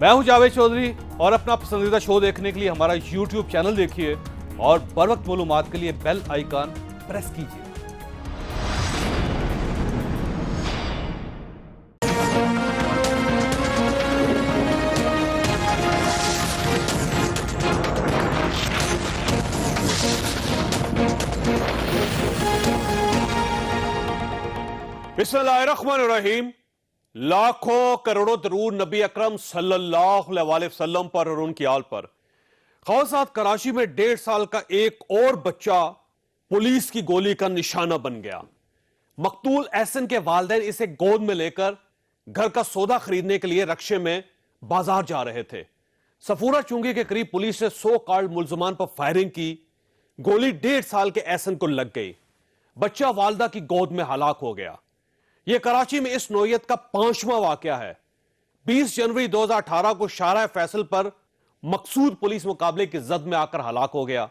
मैं हूं जावेद चौधरी और अपना पसंदीदा शो देखने के लिए हमारा YouTube चैनल देखिए और बर वक्त मालूमात के लिए बेल आइकन प्रेस कीजिए। बिस्मिल्लाहिर्रहमानिर्रहीम। लाखों करोड़ों दरूद नबी अकरम सल्लल्लाहु अलैहि वसल्लम पर और उनकी आल पर। खौसात कराची में 1.5 साल का एक और बच्चा पुलिस की गोली का निशाना बन गया। मकतूल एहसन के वालिदैन इसे गोद में लेकर घर का सौदा खरीदने के लिए रक्शे में बाजार जा रहे थे। सफूरा चुंगी के करीब पुलिस ने 100 कार्ड मुल्जमान पर फायरिंग की। गोली 1.5 साल के एहसन को लग गई। बच्चा वालदा की गोद में हलाक हो गया। यह कराची में इस नौयत का 5वां वाकया है। 20 जनवरी 2018 को शाहराह फैसल पर मकसूद पुलिस मुकाबले की जद में आकर हलाक हो गया।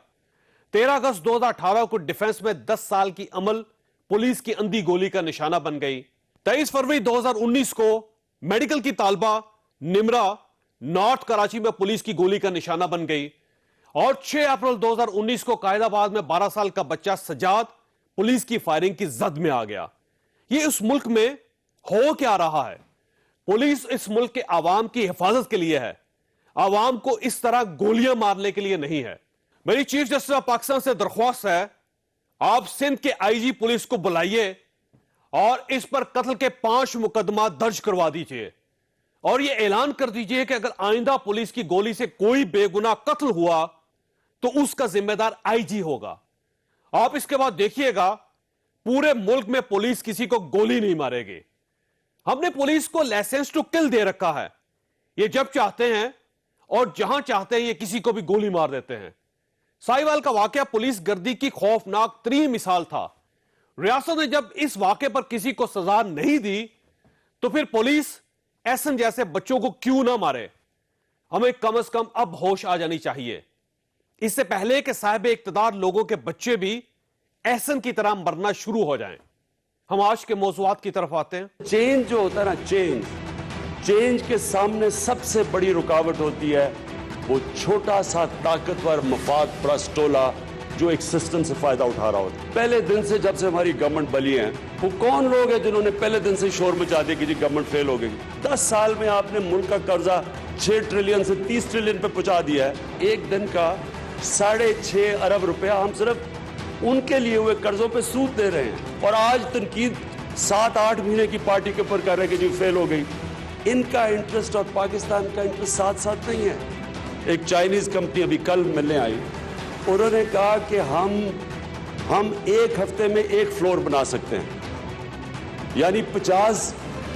13 अगस्त 2018 को डिफेंस में 10 साल की अमल पुलिस की अंधी गोली का निशाना बन गई। 23 फरवरी 2019 को मेडिकल की तालबा निमरा नॉर्थ कराची में पुलिस की गोली का निशाना बन गई। और 6 अप्रैल 2019 को कायदाबाद में 12 साल का बच्चा सजाद पुलिस की फायरिंग की जद में आ गया। ये इस मुल्क में हो क्या रहा है? पुलिस इस मुल्क के आवाम की हिफाजत के लिए है, आवाम को इस तरह गोलियां मारने के लिए नहीं है। मेरी चीफ जस्टिस ऑफ पाकिस्तान से दरख्वास्त है, आप सिंध के आईजी पुलिस को बुलाइए और इस पर कत्ल के 5 मुकदमा दर्ज करवा दीजिए और यह ऐलान कर दीजिए कि अगर आइंदा पुलिस की गोली से कोई बेगुनाह कत्ल हुआ तो उसका जिम्मेदार आईजी होगा। आप इसके बाद देखिएगा पूरे मुल्क में पुलिस किसी को गोली नहीं मारेगी। हमने पुलिस को लाइसेंस टू किल दे रखा है। ये जब चाहते हैं और जहां चाहते हैं ये किसी को भी गोली मार देते हैं। साहिवाल का वाकया पुलिस गर्दी की खौफनाक तरीन मिसाल था। रियासत ने जब इस वाकये पर किसी को सजा नहीं दी तो फिर पुलिस एहसन जैसे बच्चों को क्यों ना मारे? हमें कम से कम अब होश आ जानी चाहिए, इससे पहले कि साहिब इक्तदार लोगों के बच्चे भी एहसन की तरह मरना शुरू हो जाएं। हम आज के मौज़ूआत की तरफ आते हैं। चेंज जो होता है ना, चेंज के सामने सबसे बड़ी रुकावट होती है वो छोटा सा ताकतवर मफाद परस्त टोला जो एक सिस्टम से फायदा उठा रहा होता है। पहले दिन से जब से हमारी गवर्नमेंट बनी है, वो कौन लोग हैं जिन्होंने पहले दिन से शोर मचा दिया कि जी गवर्नमेंट फेल हो गई? 10 साल में आपने मुल्क का कर्जा 6 ट्रिलियन से 30 ट्रिलियन पे पहुंचा दिया है। एक दिन का 6.5 अरब रुपया हम सिर्फ उनके लिए हुए कर्जों पे सूद दे रहे हैं और आज तनकीद 7-8 महीने की पार्टी के ऊपर कर रहे हैं कि जी फेल हो गई। इनका इंटरेस्ट और पाकिस्तान का इंटरेस्ट साथ साथ नहीं है। एक चाइनीज कंपनी अभी कल मिलने आई, उन्होंने कहा कि हम एक हफ्ते में एक फ्लोर बना सकते हैं, यानी 50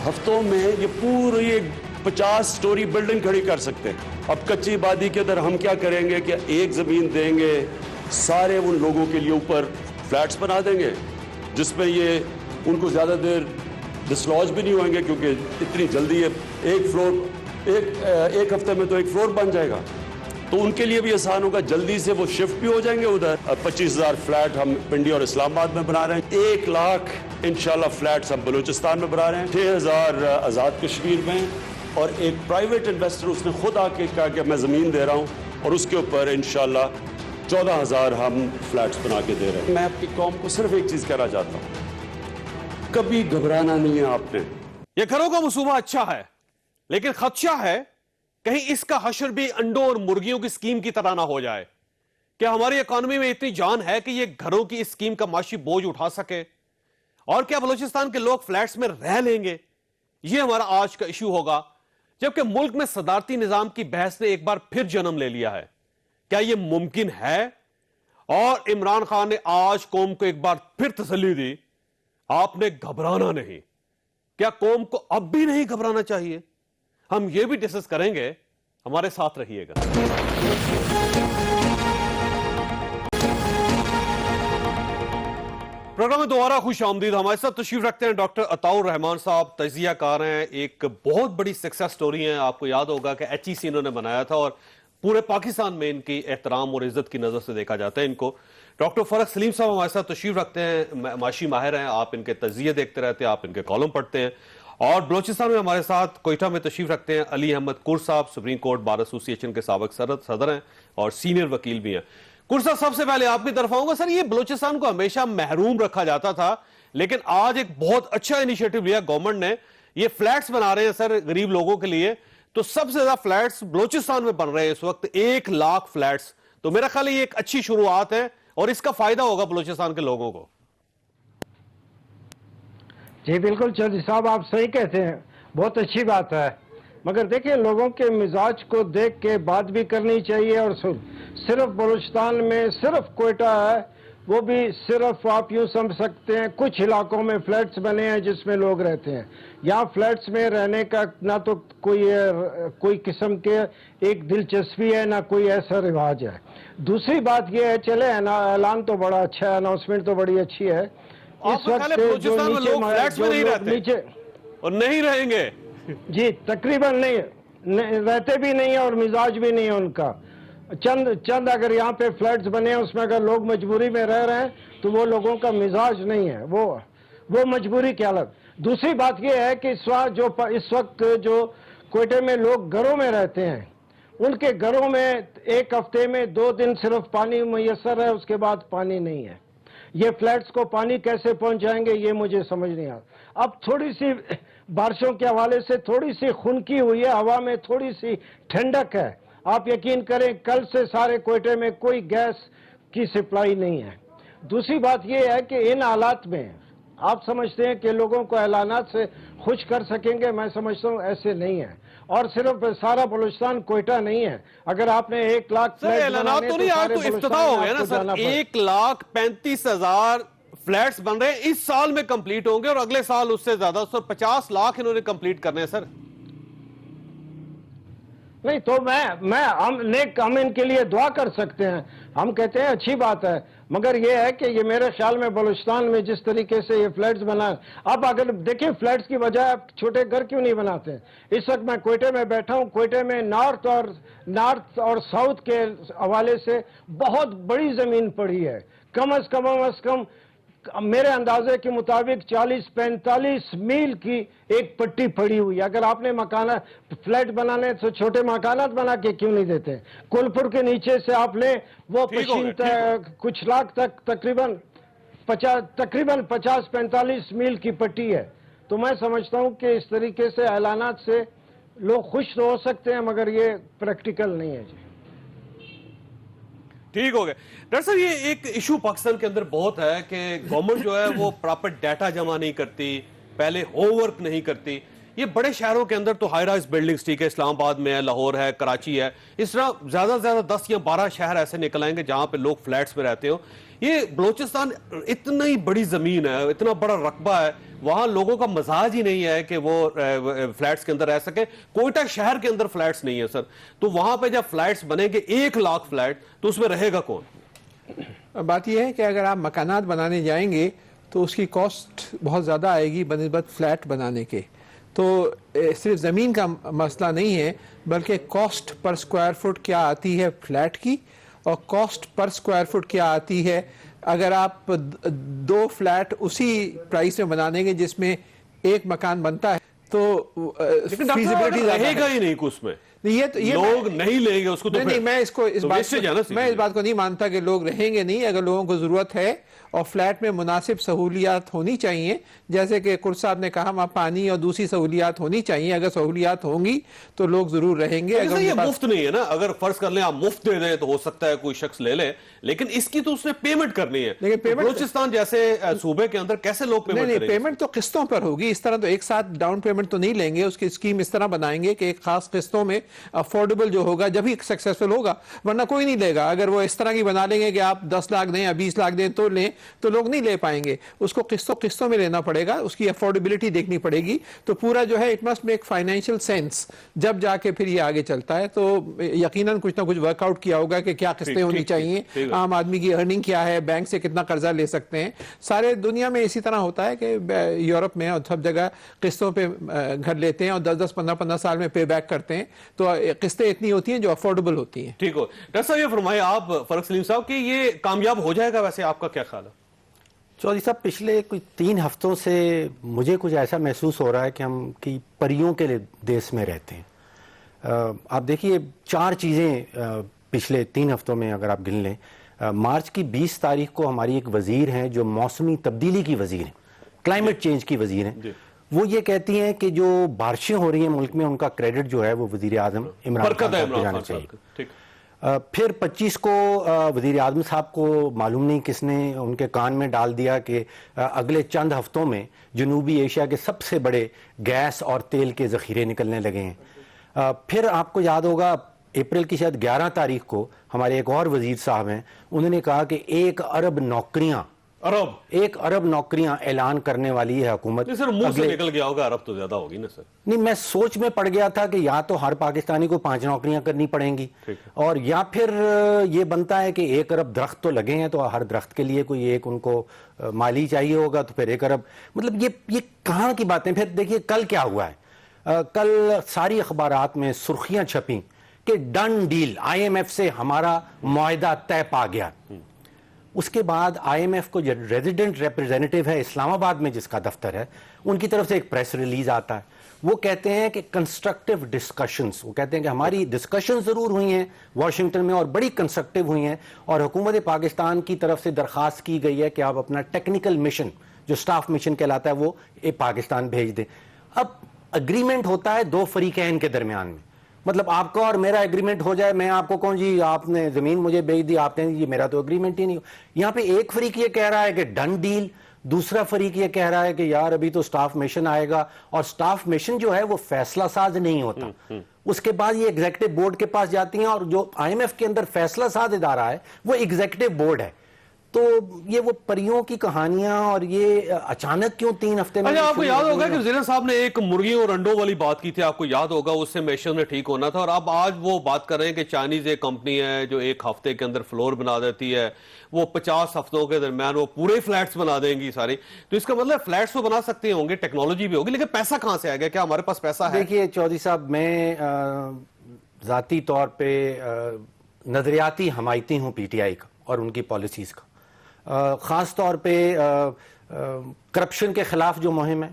हफ्तों में ये पूरी 50 स्टोरी बिल्डिंग खड़ी कर सकते हैं। अब कच्ची आबादी के अंदर हम क्या करेंगे कि एक जमीन देंगे, सारे उन लोगों के लिए ऊपर फ्लैट्स बना देंगे जिसमें ये उनको ज़्यादा देर डिसलॉज भी नहीं होंगे क्योंकि इतनी जल्दी एक फ्लोर एक हफ्ते में तो एक फ्लोर बन जाएगा, तो उनके लिए भी आसान होगा। जल्दी से वो शिफ्ट भी हो जाएंगे उधर। 25,000 फ्लैट हम पिंडी और इस्लामाबाद में बना रहे हैं। 1 लाख इंशाल्लाह फ्लैट्स हम बलूचिस्तान में बना रहे हैं। 6,000 आज़ाद कश्मीर में, और एक प्राइवेट इन्वेस्टर उसने खुद आके कहा कि मैं ज़मीन दे रहा हूँ और उसके ऊपर इंशाल्लाह 14,000 हम फ्लैट्स बना के दे रहे हैं। मैं आपकी कौम को सिर्फ एक चीज़ कहना चाहता हूँ, कभी घबराना नहीं है आपने। ये घरों का मंसूबा अच्छा है, लेकिन खदशा है कहीं इसका हशर भी अंडों और मुर्गियों की स्कीम की तरह ना हो जाए। क्या हमारी इकोनॉमी में इतनी जान है कि ये घरों की इस स्कीम का माशी बोझ उठा सके? और क्या बलूचिस्तान के लोग फ्लैट्स में रह लेंगे? ये हमारा आज का इशू होगा, जबकि मुल्क में सदारती निजाम की बहस ने एक बार फिर जन्म ले लिया है। क्या यह मुमकिन है? और इमरान खान ने आज कौम को एक बार फिर तसल्ली दी, आपने घबराना नहीं। क्या कौम को अब भी नहीं घबराना चाहिए? हम यह भी डिस्कस करेंगे, हमारे साथ रहिएगा। प्रोग्राम में दोबारा खुश आमदीद। हमारे साथ तशरीफ रखते हैं डॉक्टर अताउर रहमान साहब, तजियाकार हैं। एक बहुत बड़ी सक्सेस स्टोरी है, आपको याद होगा कि HEC इन्होंने बनाया था और पूरे पाकिस्तान में इनकी एहतराम और इज्जत की नजर से देखा जाता है इनको। डॉक्टर फरक सलीम साहब हमारे साथ तशरीफ रखते हैं, माशी माहिर हैं, आप इनके तजिए देखते रहते हैं, आप इनके कॉलम पढ़ते हैं اور بلوچستان میں ہمارے ساتھ کوئٹہ میں تشریف رکھتے ہیں علی احمد کور صاحب، سپریم کورٹ بار ایسوسی ایشن کے سابق صدر ہیں اور سینئر وکیل بھی ہیں۔ کور صاحب، سب سے پہلے آپ کی طرف آؤں گا۔ سر، یہ بلوچستان کو ہمیشہ محروم رکھا جاتا تھا، لیکن آج ایک بہت اچھا انیشیٹو لیا گورنمنٹ نے، یہ فلیٹس بنا رہے ہیں سر غریب لوگوں کے لیے، تو سب سے زیادہ فلیٹس بلوچستان میں بن رہے ہیں اس وقت، 1 لاکھ فلیٹس، تو میرا خیال ہے یہ ایک اچھی شروعات ہے اور اس کا فائدہ ہوگا بلوچستان کے لوگوں کو۔ جی بالکل چودھری صاحب، آپ صحیح کہتے ہیں، بہت اچھی بات ہے، مگر دیکھیں لوگوں کے مزاج کو دیکھ کے بات بھی کرنی چاہیے۔ اور صرف بلوچستان میں صرف کوئٹہ ہے، وہ بھی صرف آپ یوں سمجھ سکتے ہیں کچھ علاقوں میں فلیٹس بنے ہیں جس میں لوگ رہتے ہیں۔ یہاں فلیٹس میں رہنے کا نہ تو کوئی قسم کے ایک دلچسپی ہے، نہ کوئی ایسا رواج ہے۔ دوسری بات یہ ہے، چلے اعلان تو بڑا اچھا ہے، اناؤنسمنٹ تو بڑی اچھی ہے۔ اس وقت بلوچستان میں لوگ فلیٹس میں نہیں رہتے اور نہیں رہیں گے، جی تقریباً نہیں رہتے بھی نہیں ہیں اور مزاج بھی نہیں ہے ان کا۔ چند اگر یہاں پہ فلیٹس بنے ہیں، اس میں اگر لوگ مجبوری میں رہ رہے ہیں تو وہ لوگوں کا مزاج نہیں ہے، وہ مجبوری کی حالت۔ دوسری بات یہ ہے کہ اس وقت جو کوئٹے میں لوگ گھروں میں رہتے ہیں، ان کے گھروں میں ایک ہفتے میں 2 دن صرف پانی میسر ہے، اس کے بعد پانی نہیں ہے۔ یہ فلیٹس کو پانی کیسے پہنچائیں گے، یہ مجھے سمجھ نہیں آتا۔ اب تھوڑی سی بارشوں کے حوالے سے تھوڑی سی خنکی ہوئی ہے، ہوا میں تھوڑی سی ٹھنڈک ہے۔ آپ یقین کریں کل سے سارے کوئٹے میں کوئی گیس کی سپلائی نہیں ہے۔ دوسری بات یہ ہے کہ ان حالات میں آپ سمجھتے ہیں کہ لوگوں کو اعلانات سے خوش کر سکیں گے، میں سمجھتا ہوں ایسے نہیں ہے۔ اور صرف سارا بلوچستان کوئٹہ نہیں ہے، اگر آپ نے 1 لاکھ سر اعلانات تو نہیں، آج تو افتتاح ہو گیا نا سر، 1,35,000 فلیٹس بن رہے ہیں، اس سال میں کمپلیٹ ہوں گے اور اگلے سال اس سے زیادہ، 50 لاکھ انہوں نے کمپلیٹ کرنے ہیں سر۔ نہیں تو ہم ان کے لیے دعا کر سکتے ہیں، ہم کہتے ہیں اچھی بات ہے، مگر یہ ہے کہ یہ میرے خیال میں بلوچستان میں جس طریقے سے یہ فلیٹس بنا، اب اگر دیکھیں فلیٹس کی بجائے آپ چھوٹے گھر کیوں نہیں بناتے ہیں؟ اس وقت میں کوئٹے میں بیٹھا ہوں، کوئٹے میں نارتھ اور ساؤتھ کے حوالے سے بہت بڑی زمین پڑی ہے، کم از کم میرے اندازے کے مطابق 40-45 میل کی ایک پٹی پڑی ہوئی ہے۔ اگر آپ نے فلیٹ بنانے تو چھوٹے مکانات بنا کے کیوں نہیں دیتے؟ کولپور کے نیچے سے آپ لیں، وہ پشین کچھ لاکھ تک تقریباً 50-45 میل کی پٹی ہے۔ تو میں سمجھتا ہوں کہ اس طریقے سے اعلانات سے لوگ خوش تو ہو سکتے ہیں، مگر یہ پریکٹیکل نہیں ہے جی۔ ٹھیک ہو گیا ڈاکٹر صاحب، یہ ایک ایشو پاکستان کے اندر بہت ہے کہ گورنمنٹ جو ہے وہ پراپر ڈیٹا جمع نہیں کرتی، پہلے ہوم ورک نہیں کرتی۔ یہ بڑے شہروں کے اندر تو ہائی رائز بلڈنگز ٹھیک ہے، اسلام آباد میں ہے، لاہور ہے، کراچی ہے، اس طرح زیادہ سے زیادہ 10 یا 12 شہر ایسے نکل آئیں گے جہاں پہ لوگ فلیٹس میں رہتے ہو۔ یہ بلوچستان اتنی بڑی زمین ہے، اتنا بڑا رقبہ ہے، وہاں لوگوں کا مزاج ہی نہیں ہے کہ وہ فلیٹس کے اندر رہ سکے۔ کوئٹہ شہر کے اندر فلیٹس نہیں ہے سر، تو وہاں پہ جب فلیٹس بنیں گے 1 لاکھ فلیٹ، تو اس میں رہے گا کون؟ بات یہ ہے کہ اگر آپ مکانات بنانے جائیں گے تو اس کی کاسٹ بہت زیادہ آئے گی بنسبت فلیٹ بنانے کے۔ تو صرف زمین کا مسئلہ نہیں ہے، بلکہ کاسٹ پر سکوائر فٹ کیا آتی ہے فلیٹ کی، اور کاسٹ پر سکوائر فٹ کیا آتی ہے اگر آپ 2 فلیٹ اسی پرائس میں بنا دیں گے جس میں 1 مکان بنتا ہے، تو فیزیبلٹی رہے گا ہی نہیں اس میں، لوگ نہیں لیں گے اس کو۔ نہیں، میں اس بات کو نہیں مانتا کہ لوگ رہیں گے نہیں۔ اگر لوگوں کو ضرورت ہے اور فلیٹ میں مناسب سہولیات ہونی چاہیے، جیسے کہ کور صاحب نے کہا وہاں پانی اور دوسری سہولیات ہونی چاہیے، اگر سہولیات ہوں گی تو لوگ ضرور رہیں گے۔ یہ مفت نہیں ہے نا، اگر فرض کر لیں آپ مفت دے دیں تو ہو سکتا ہے کوئی شخص لے لے، لیکن اس کی تو اس نے پیمنٹ کرنی ہے۔ بلوچستان جیسے صوبے کے اندر کیسے لوگ پیمنٹ کریں گے؟ پیمنٹ تو قسطوں پر ہوگی، اس طرح تو ایک ساتھ ڈاؤن پیمنٹ تو نہیں لیں گے۔ اس کی اسکیم اس طرح بنائیں گے کہ ایک خاص قسطوں میں افورڈیبل جو ہوگا جب ہی سکسیسفل ہوگا، ورنہ کوئی نہیں لے گا۔ اگر وہ اس طرح کی بنا لیں گے کہ آپ 10 لاکھ دیں یا 20 لاکھ دیں تو لیں، تو لوگ نہیں لے پائیں گے۔ اس کو قسطوں میں لینا پڑے گا، اس کی افورڈیبلٹی دیکھنی پڑے گی، تو پورا جو ہے it must make financial sense, جب جا کے پھر یہ آگے چلتا ہے۔ تو یقیناً کچھ نہ کچھ ورک آؤٹ کیا ہوگا کہ کیا قسطیں ہونی چاہیے، عام آدمی کی ارننگ کیا ہے، بینک سے کتنا قرضہ لے سکتے ہیں۔ سارے دنیا میں اسی طرح ہوتا ہے کہ یورپ میں اور سب جگہ قسطوں پہ گھر لیتے ہیں اور 10-10 15-15 سال میں پے بیک کرتے ہیں، تو قسطیں اتنی ہوتی ہیں جو افورڈیبل ہوتی ہیں۔ ٹھیک ہو ڈاکٹر صاحب، یہ فرمائے آپ فرق سلیم صاحب کہ یہ کامیاب ہو جائے گا، ویسے آپ کا کیا خیال ہے؟ चौधरी साहब, पिछले कुछ 3 हफ्तों से मुझे कुछ ऐसा महसूस हो रहा है कि हम कि परियों के देश में रहते हैं। आप देखिए 4 चीज़ें पिछले 3 हफ्तों में अगर आप गिन लें, मार्च की 20 तारीख को हमारी एक वज़ीर हैं जो मौसमी तब्दीली की वज़ीर हैं, क्लाइमेट चेंज की वज़ीर हैं, वो ये कहती हैं कि जो बारिशें हो रही हैं मुल्क में उनका क्रेडिट जो है वो वज़ीर आज़म इमरान खान साहब को जाना चाहिए। फिर 25 को वज़ीर आज़म साहब को मालूम नहीं किसने उनके कान में डाल दिया कि अगले चंद हफ्तों में जनूबी एशिया के सबसे बड़े गैस और तेल के ज़ख़ीरे निकलने लगे हैं। फिर आपको याद होगा अप्रैल की शायद 11 तारीख को हमारे एक और वज़ीर साहब हैं, उन्होंने कहा कि 1 अरब नौकरियां ऐलान करने वाली है हुकूमत। सर मुंह से निकल गया होगा, अरब तो ज्यादा होगी ना सर। नहीं, मैं सोच में पड़ गया था कि या तो हर पाकिस्तानी को 5 नौकरियां करनी पड़ेंगी, और या फिर ये बनता है कि 1 अरब दरख्त तो लगे हैं तो हर दरख्त के लिए कोई एक उनको माली चाहिए होगा, तो फिर 1 अरब, मतलब ये कहाँ की बातें। फिर देखिए कल क्या हुआ है, कल सारी अखबारात में सुर्खियां छपी कि डन डील, IMF से हमारा मुआहदा तय पा गया। उसके बाद IMF को जो रेजिडेंट रिप्रेजेंटेटिव है इस्लामाबाद में जिसका दफ्तर है, उनकी तरफ से एक प्रेस रिलीज आता है, वो कहते हैं कि कंस्ट्रक्टिव डिस्कशंस, वो कहते हैं कि हमारी डिस्कशन जरूर हुई हैं वाशिंगटन में और बड़ी कंस्ट्रक्टिव हुई हैं, और हुकूमत पाकिस्तान की तरफ से दरख्वास्त की गई है कि आप अपना टेक्निकल मिशन जो स्टाफ मिशन कहलाता है वो पाकिस्तान भेज दें। अब अग्रीमेंट होता है 2 फरीकैन के दरमियान में, मतलब आपका और मेरा एग्रीमेंट हो जाए, मैं आपको कहूं जी आपने जमीन मुझे बेच दी, आप कहें जी मेरा तो एग्रीमेंट ही नहीं हो। यहां पे एक फरीक ये कह रहा है कि डन डील, दूसरा फरीक ये कह रहा है कि यार अभी तो स्टाफ मिशन आएगा, और स्टाफ मिशन जो है वो फैसला साज नहीं होता, उसके बाद ये एग्जीक्यूटिव बोर्ड के पास जाती हैं, और जो IMF के अंदर फैसला साज इदारा है वो एग्जीक्यूटिव बोर्ड है। तो ये वो परियों की कहानियां, और ये अचानक क्यों 3 हफ्ते में। अच्छा, आपको याद होगा कि वज़ीर साहब ने एक मुर्गियों और अंडों वाली बात की थी, आपको याद होगा, उससे मैशर में ठीक होना था, और अब आज वो बात कर रहे हैं कि चाइनीज एक कंपनी है जो 1 हफ्ते के अंदर फ्लोर बना देती है, वो 50 हफ्तों के दरमियान वो पूरे फ्लैट्स बना देंगी सारी। तो इसका मतलब फ्लैट्स तो बना सकते होंगे, टेक्नोलॉजी भी होगी, लेकिन पैसा कहां से आएगा? क्या हमारे पास पैसा है? देखिए चौधरी साहब, मैं जाती तौर पर नजरियाती हमायती हूँ PTI का और उनकी पॉलिसीज का। ख़ास तौर पे करप्शन के ख़िलाफ़ जो मुहिम है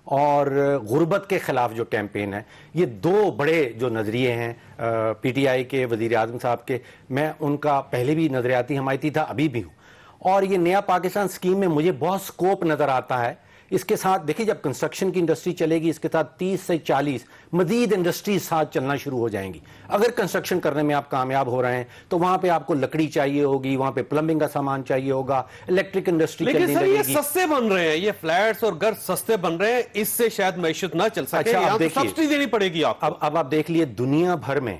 और गुर्बत के ख़िलाफ़ जो कैंपेन है, ये 2 बड़े जो नज़रिए हैं PTI के वज़ीर आज़म साहब के, मैं उनका पहले भी नज़रियाती हमायती था, अभी भी हूँ। और ये नया पाकिस्तान स्कीम में मुझे बहुत स्कोप नज़र आता है। इसके साथ देखिए जब कंस्ट्रक्शन की इंडस्ट्री चलेगी, इसके साथ 30 से 40 मजीद इंडस्ट्रीज साथ चलना शुरू हो जाएंगी। अगर कंस्ट्रक्शन करने में आप कामयाब हो रहे हैं तो वहां पे आपको लकड़ी चाहिए होगी, वहां पे प्लम्बिंग का सामान चाहिए होगा, इलेक्ट्रिक इंडस्ट्री चलने लगेगी। लेकिन सर ये सस्ते बन रहे हैं, ये फ्लैट्स और घर सस्ते बन रहे हैं, इससे शायद मैशत ना चल सके। अच्छा, तो सब्सिडी देनी पड़ेगी आपको। अब आप देख लिए दुनिया भर में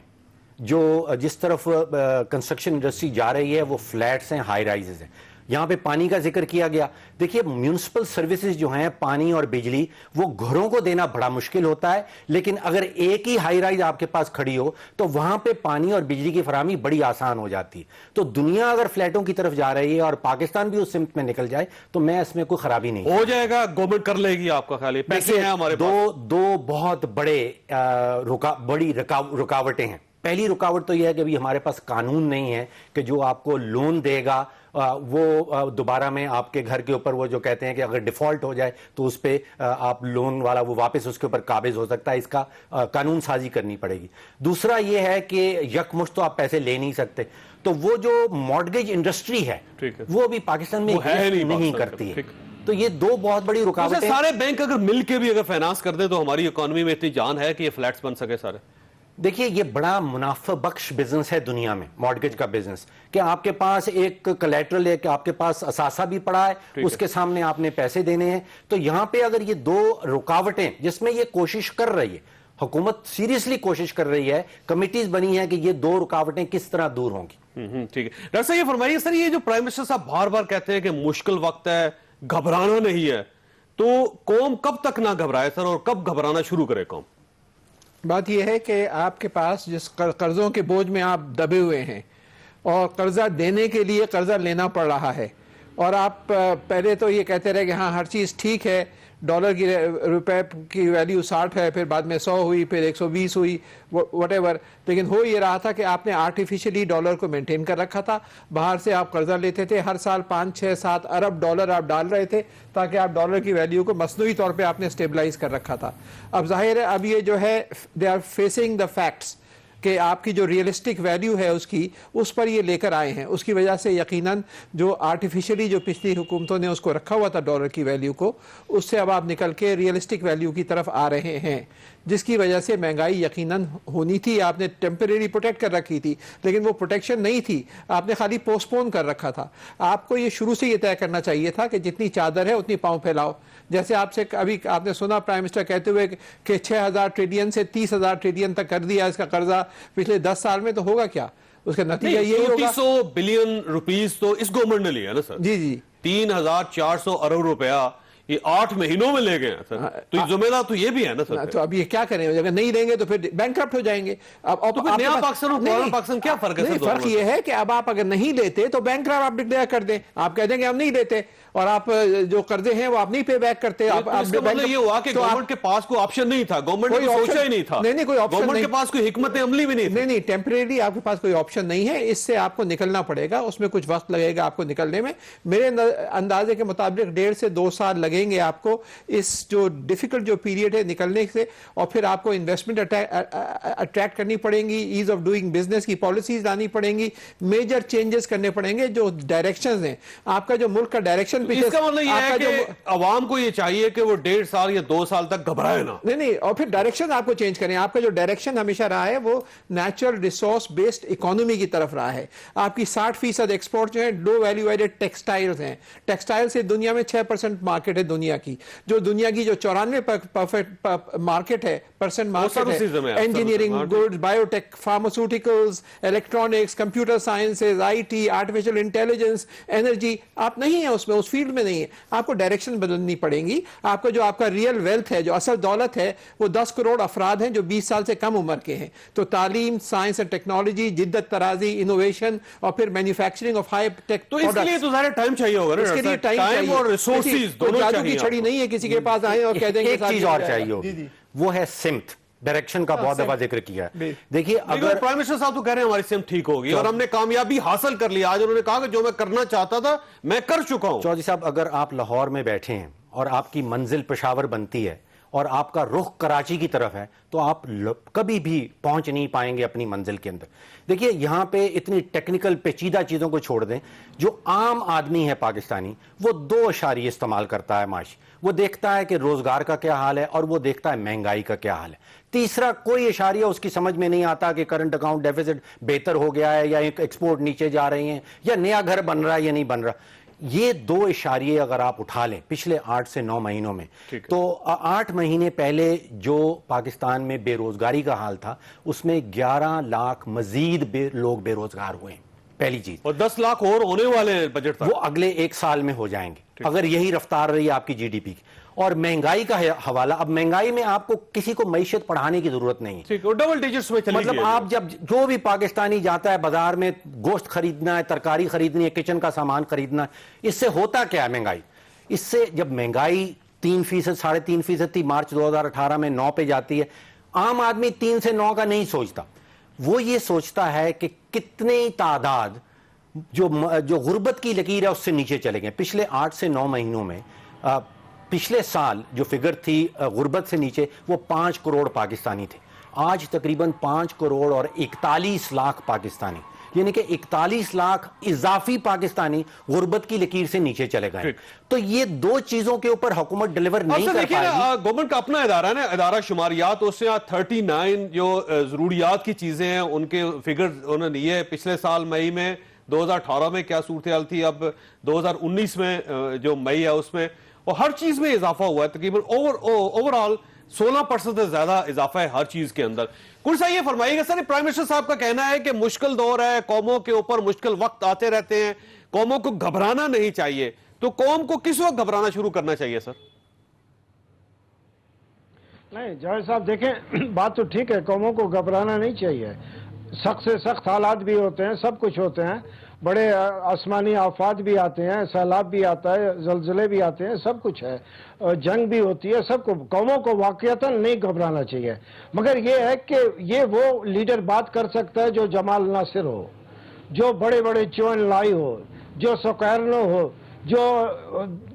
जो जिस तरफ कंस्ट्रक्शन इंडस्ट्री जा रही है वो फ्लैट्स हैं, हाई राइजेस हैं। यहाँ पे पानी का जिक्र किया गया, देखिए म्यूनिसिपल सर्विसेज जो हैं, पानी और बिजली, वो घरों को देना बड़ा मुश्किल होता है, लेकिन अगर एक ही हाई राइज आपके पास खड़ी हो तो वहां पे पानी और बिजली की फराहमी बड़ी आसान हो जाती है। तो दुनिया अगर फ्लैटों की तरफ जा रही है और पाकिस्तान भी उस सिमत में निकल जाए तो मैं इसमें कोई खराबी नहीं हो जाएगा, गवर्नमेंट कर लेगी आपका ख्याल है? पैसे हैं हमारे पास। दो बहुत बड़ी रुकावटें हैं। पहली रुकावट तो यह है कि अभी हमारे पास कानून नहीं है कि जो आपको लोन देगा वो दोबारा में आपके घर के ऊपर, वो जो कहते हैं कि अगर डिफॉल्ट हो जाए तो उस पर आप लोन वाला वो वापस उसके ऊपर काबिज हो सकता है, इसका कानून साजी करनी पड़ेगी। दूसरा ये है कि यकमुश्त तो आप पैसे ले नहीं सकते, तो वो जो मॉर्गेज इंडस्ट्री है वो अभी पाकिस्तान में नहीं करती है। तो ये 2 बहुत बड़ी रुकावटें। सारे बैंक अगर मिलके भी अगर फाइनेंस कर दे तो हमारी इकोनॉमी में इतनी जान है कि ये फ्लैट्स बन सके सारे। देखिए ये बड़ा मुनाफा बख्श बिजनेस है दुनिया में, मॉर्गेज का बिजनेस, कि आपके पास एक कलेक्ट्रल है, कि आपके पास असासा भी पड़ा है, उसके सामने आपने पैसे देने हैं। तो यहां पे अगर ये 2 रुकावटें, जिसमें ये कोशिश कर रही है हुकूमत, सीरियसली कोशिश कर रही है, कमिटीज बनी है कि ये 2 रुकावटें किस तरह दूर होंगी। ठीक है डॉक्टर साहब, ये फरमाइए सर, ये जो प्राइम मिनिस्टर साहब बार बार कहते हैं कि मुश्किल वक्त है, घबराना नहीं है, तो कौम कब तक ना घबराए सर, और कब घबराना शुरू करे कौम? बात यह है कि आपके पास जिस कर्जों के बोझ में आप दबे हुए हैं और कर्जा देने के लिए कर्जा लेना पड़ रहा है, और आप पहले तो ये कहते रहे कि हाँ हर चीज़ ठीक है, डॉलर की रुपए की वैल्यू 60 है, फिर बाद में 100 हुई, फिर 120 हुई, वटेवर। लेकिन हो ये रहा था कि आपने आर्टिफिशियली डॉलर को मेंटेन कर रखा था। बाहर से आप कर्जा लेते थे, हर साल 5, 6, 7 अरब डॉलर आप डाल रहे थे ताकि आप डॉलर की वैल्यू को मसनूई तौर पे आपने स्टेबलाइज कर रखा था। अब जाहिर है अब ये जो है they are facing the facts कि आपकी जो रियलिस्टिक वैल्यू है उसकी, उस पर ये लेकर आए हैं। उसकी वजह से यकीनन जो आर्टिफिशियली जो पिछली हुकूमतों ने उसको रखा हुआ था डॉलर की वैल्यू को, उससे अब आप निकल के रियलिस्टिक वैल्यू की तरफ आ रहे हैं, जिसकी वजह से महंगाई यकीनन होनी थी। आपने टेम्परेरी प्रोटेक्ट कर रखी थी, लेकिन वो प्रोटेक्शन नहीं थी, आपने खाली पोस्टपोन कर रखा था। आपको ये शुरू से ये तय करना चाहिए था कि जितनी चादर है उतनी पाँव फैलाओ। जैसे आपसे अभी आपने सुना प्राइम मिनिस्टर कहते हुए कि 6,000 ट्रिलियन से 30,000 ट्रिलियन तक कर दिया इसका कर्जा पिछले 10 साल में, तो होगा क्या? उसका नतीजा यही होगा। 300 बिलियन रुपीस तो इस गवर्नमेंट ने लिया ना सर। जी जी, 3,400 अरब रुपया ये 8 महीनों में ले गए हैं सर। तो ये जिम्मेदार तो ये भी है ना सर। तो अब ये क्या करें, अगर नहीं देंगे तो फिर बैंकक्रप्ट हो जाएंगे। अब तो फिर नया पाकिस्तान और पुराना पाकिस्तान क्या फर्क है? फर्क ये है कि अब आप अगर नहीं लेते तो बैंकक्रप्ट आप डिक्लेयर कर दें। आप कह देंगे हम नहीं लेते और आप जो कर्जे हैं वो आप नहीं पे बैक करते। आप मतलब ये हुआ कि गवर्नमेंट के पास कोई ऑप्शन नहीं था, गवर्नमेंट ने सोचा ही नहीं था। नहीं, कोई ऑप्शन गवर्नमेंट के पास कोई हिकमत अमली भी नहीं थी। नहीं, टेम्परेरी आपके पास कोई ऑप्शन नहीं है, इससे आपको निकलना पड़ेगा। उसमें कुछ वक्त लगेगा आपको निकलने में। मेरे अंदाजे के मुताबिक 1.5 से 2 साल लगेंगे आपको इस जो डिफिकल्ट जो पीरियड है निकलने से, और फिर आपको इन्वेस्टमेंट अट्रैक्ट करनी पड़ेगी, ईज ऑफ डूइंग बिजनेस की पॉलिसीज लानी पड़ेंगी, मेजर चेंजेस करने पड़ेंगे। जो डायरेक्शंस हैं, आपका जो मुल्क का डायरेक्शन, इसका मतलब ये है कि अवाम को ये चाहिए कि वो 1.5 साल या 2 साल तक घबराए ना। नहीं, और फिर डायरेक्शन आपको चेंज करें। आपका जो डायरेक्शन हमेशा रहा है वो नेचुरल रिसोर्स बेस्ड इकोनॉमी की तरफ रहा है। आपकी 60% एक्सपोर्ट जो है लो वैल्यू एडेड टेक्सटाइल्स हैं। टेक्सटाइल से दुनिया में 6% मार्केट है दुनिया की। जो दुनिया की जो 94% मार्केट है, परसेंट मार्केट है, engineering, goods, biotech, pharmaceuticals, electronics, computer sciences, IT, artificial intelligence, energy, आप नहीं है उसमें, उस फील्ड में नहीं है। आपको डायरेक्शन बदलनी पड़ेगी। आपका जो आपका रियल वेल्थ है, जो असल दौलत है, वो 10 करोड़ अफराद हैं जो 20 साल से कम उम्र के हैं। तो तालीम, साइंस एंड टेक्नोलॉजी, जिद्दत तराजी, इनोवेशन और फिर मैन्युफैक्चरिंग ऑफ हाई टेक। तो इसके लिए तो सारा टाइम चाहिए होगा ना। इसके लिए टाइम और रिसोर्सेज दोनों जादू चाहिए। की छड़ी नहीं है किसी के पास आए और कह देंगे एक चीज और चाहिए होगी, वो है सिमत। डायरेक्शन का बहुत दफा जिक्र किया है। देखिए, अगर प्राइम मिनिस्टर साहब तो कह रहे हैं हमारी सिम ठीक होगी और हमने कामयाबी हासिल कर ली। आज उन्होंने कहा कि जो मैं करना चाहता था मैं कर चुका हूं। चौधरी साहब, अगर आप लाहौर में बैठे हैं और आपकी मंजिल पेशावर बनती है और आपका रुख कराची की तरफ है, तो आप कभी भी पहुंच नहीं पाएंगे अपनी मंजिल के अंदर। देखिए, यहां पे इतनी टेक्निकल पेचीदा चीजों को छोड़ दें। जो आम आदमी है पाकिस्तानी, वो 2 इशारे इस्तेमाल करता है माश। वो देखता है कि रोजगार का क्या हाल है और वो देखता है महंगाई का क्या हाल है। तीसरा कोई इशारिया उसकी समझ में नहीं आता कि करंट अकाउंट डेफिसिट बेहतर हो गया है या एक्सपोर्ट नीचे जा रहे हैं या नया घर बन रहा है या नहीं बन रहा। ये 2 इशारे अगर आप उठा लें पिछले 8 से 9 महीनों में, तो 8 महीने पहले जो पाकिस्तान में बेरोजगारी का हाल था, उसमें 11 लाख मजीद लोग बेरोजगार हुए। पहली चीज, और 10 लाख और होने वाले हैं बजट तक। वो अगले 1 साल में हो जाएंगे अगर यही रफ्तार रही आपकी जीडीपी की। और महंगाई का हवाला, अब महंगाई में आपको किसी को मईशत पढ़ाने की जरूरत नहीं है। ठीक है, डबल डिजिट्स में चली मतलब आप जब जो भी पाकिस्तानी जाता है बाजार में, गोश्त खरीदना है, तरकारी खरीदनी है, किचन का सामान खरीदना है, इससे होता क्या है महंगाई? इससे जब महंगाई 3%, 3.5% थी मार्च 2018 में 9 पे जाती है, आम आदमी 3 से 9 का नहीं सोचता। वो ये सोचता है कि कितनी तादाद जो गुर्बत की लकीर है उससे नीचे चले गए। पिछले 8 से 9 महीनों में पिछले साल जो फिगर थी गुर्बत से नीचे, वो 5 करोड़ पाकिस्तानी थे। आज तकरीबन 5 करोड़ और 41 लाख पाकिस्तानी, यानी कि 41 लाख इजाफी पाकिस्तानी गुर्बत की लकीर से नीचे चले गए। तो ये 2 चीजों के ऊपर हुकूमत डिलीवर नहीं कर पाएगी। गवर्नमेंट का अपना इदारा है ना, इदारा शुमारियात, उससे 39 जो जरूरियात की चीजें हैं उनके फिगर उन्होंने लिए। पिछले साल मई में 2018 में क्या सूरत हाल थी, अब 2019 में जो मई है उसमें, और हर चीज में इजाफा हुआ है। तकरीबन ओवरऑल 16% से ज्यादा इजाफा है हर चीज के अंदर। कुछ सा ये फरमाइएगा सर, प्राइम मिनिस्टर साहब का कहना है कि मुश्किल दौर है, कौमों के ऊपर मुश्किल वक्त आते रहते हैं, कौमों को घबराना नहीं चाहिए। तो कौम को किस वक्त घबराना शुरू करना चाहिए सर? नहीं जावेद साहब, देखें बात तो ठीक है, कौमों को घबराना नहीं चाहिए। सख्त से सख्त हालात भी होते हैं, सब कुछ होते हैं। बड़े आसमानी आफात भी आते हैं, सैलाब भी आता है, जलजले भी आते हैं, सब कुछ है, जंग भी होती है, सबको, कौमों को वाकईतन नहीं घबराना चाहिए। मगर ये है कि ये वो लीडर बात कर सकता है जो जमाल नासिर हो, जो बड़े बड़े चोन लाई हो, जो सोकैरनो हो, जो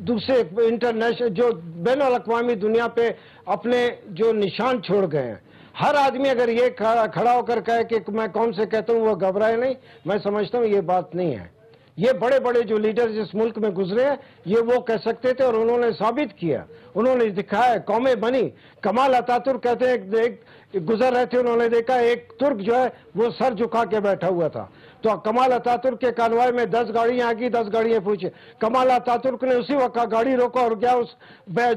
दूसरे इंटरनेशनल, जो बैन अल-अक़वामी दुनिया पे अपने जो निशान छोड़ गए हैं। हर आदमी अगर ये खड़ा होकर कहे कि मैं कौन से कहता हूँ वो घबराए नहीं, मैं समझता हूँ ये बात नहीं है। ये बड़े बड़े जो लीडर जिस मुल्क में गुजरे हैं, ये वो कह सकते थे और उन्होंने साबित किया, उन्होंने दिखाया, कौमें बनी। कमाल अतातुर्क कहते हैं एक गुजर रहे थे, उन्होंने देखा एक तुर्क जो है वो सर झुका के बैठा हुआ था, तो कमाल अतातुर्क के कानवाई में 10 गाड़ियां आ गई, 10 गाड़ियां पूछे, कमाल अतातुर्क ने उसी वक्त गाड़ी रोका और गया उस